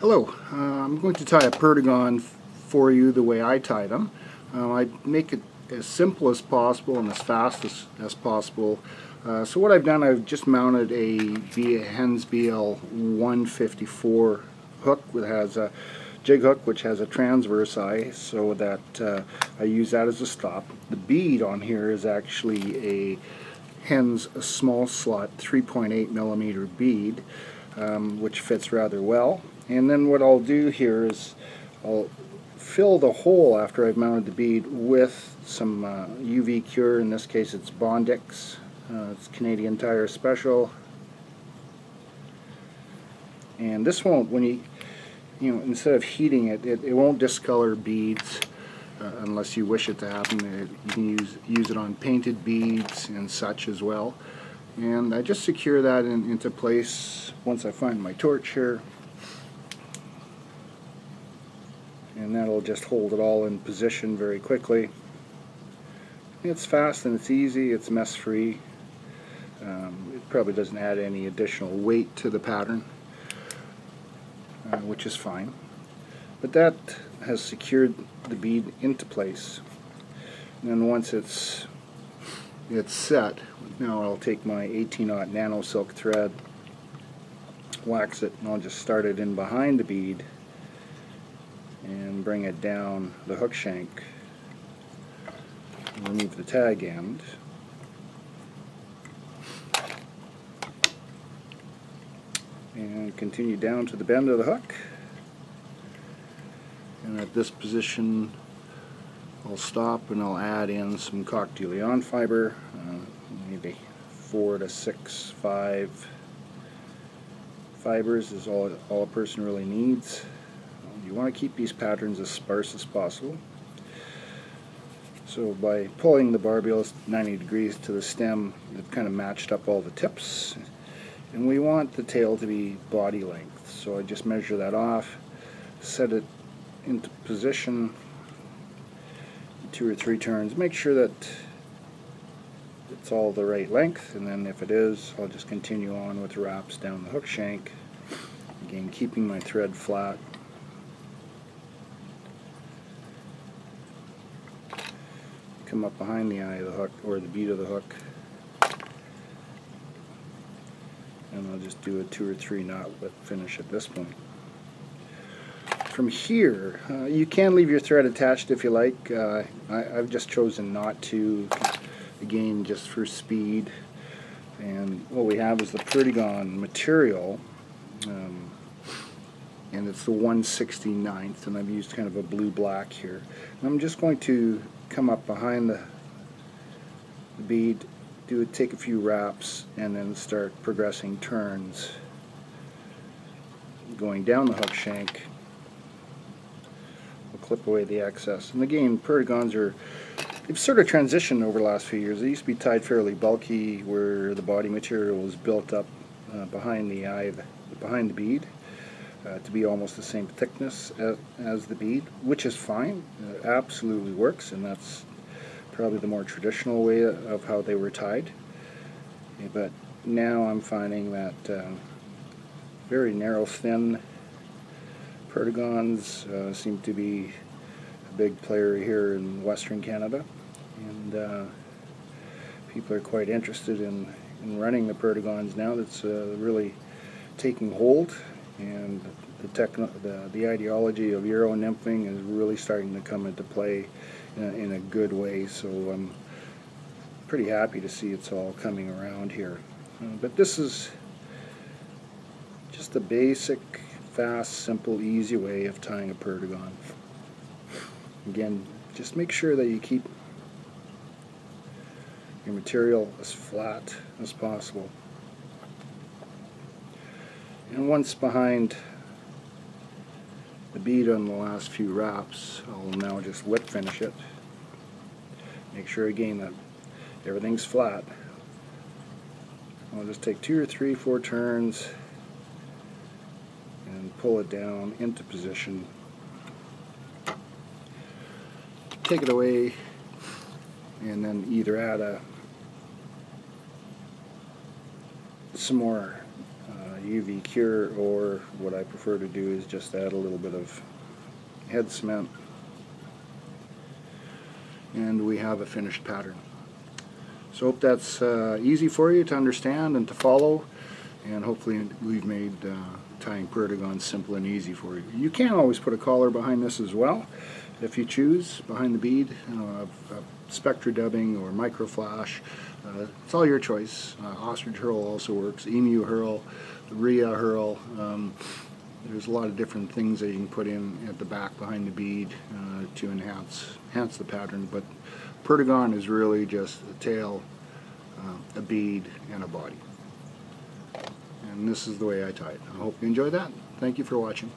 Hello, I'm going to tie a Perdigon for you the way I tie them. I make it as simple as possible and as fast as possible. So what I've done, I've just mounted a Hen's BL 154 hook that has a jig hook which has a transverse eye, so that I use that as a stop. The bead on here is actually a Hen's small slot 3.8 millimeter bead, which fits rather well. And then what I'll do here is I'll fill the hole after I've mounted the bead with some UV cure. In this case it's Bondix. It's Canadian Tire Special. And this won't, when you instead of heating it, it won't discolor beads unless you wish it to happen. You can use it on painted beads and such as well. And I just secure that into place once I find my torch here. And that'll just hold it all in position very quickly. It's fast and it's easy, it's mess free. It probably doesn't add any additional weight to the pattern, which is fine. But that has secured the bead into place. And then once it's set, now I'll take my 18-aught nano silk thread, wax it, and I'll just start it in behind the bead and bring it down the hook shank, remove the tag end, and continue down to the bend of the hook. And at this position I'll stop and I'll add in some coq de Leon fiber, maybe 4 to 6, 5 fibers is all a person really needs. You want to keep these patterns as sparse as possible. So by pulling the barbels 90 degrees to the stem, they've kind of matched up all the tips. And we want the tail to be body length. So I just measure that off, set it into position, 2 or 3 turns. Make sure that it's all the right length, and then if it is, I'll just continue on with wraps down the hook shank. Again, keeping my thread flat. Come up behind the eye of the hook, or the bead of the hook, and I'll just do a 2 or 3 knot whip finish at this point. From here, you can leave your thread attached if you like. I've just chosen not to, again, just for speed. And what we have is the Perdigon material, and it's the 1/69th, and I've used kind of a blue-black here. And I'm just going to come up behind the bead, take a few wraps, and then start progressing turns, going down the hook shank. We'll clip away the excess. And again, Perdigons they've sort of transitioned over the last few years. They used to be tied fairly bulky, where the body material was built up behind the eye, behind the bead, to be almost the same thickness as the bead, which is fine. It absolutely works, and that's probably the more traditional way of how they were tied. But now I'm finding that very narrow, thin Perdigons seem to be a big player here in Western Canada, and people are quite interested in running the Perdigons now. That's really taking hold, and the ideology of Euronymphing is really starting to come into play in a good way. So I'm pretty happy to see it's all coming around here. But this is just a basic, fast, simple, easy way of tying a Perdigon. Again, just make sure that you keep your material as flat as possible. And once behind the bead on the last few wraps, I'll now just whip finish it. Make sure again that everything's flat. I'll just take 2 or 3, 4 turns and pull it down into position. Take it away, and then either add some more UV cure, or what I prefer to do is just add a little bit of head cement, and we have a finished pattern. So hope that's easy for you to understand and to follow, and hopefully we've made tying Perdigon simple and easy for you. You can always put a collar behind this as well if you choose, behind the bead, spectra dubbing or micro flash. It's all your choice. Ostrich hurl also works, emu hurl, rhea hurl. There's a lot of different things that you can put in at the back behind the bead to enhance the pattern, but Perdigon is really just a tail, a bead, and a body. And this is the way I tie it. I hope you enjoyed that. Thank you for watching.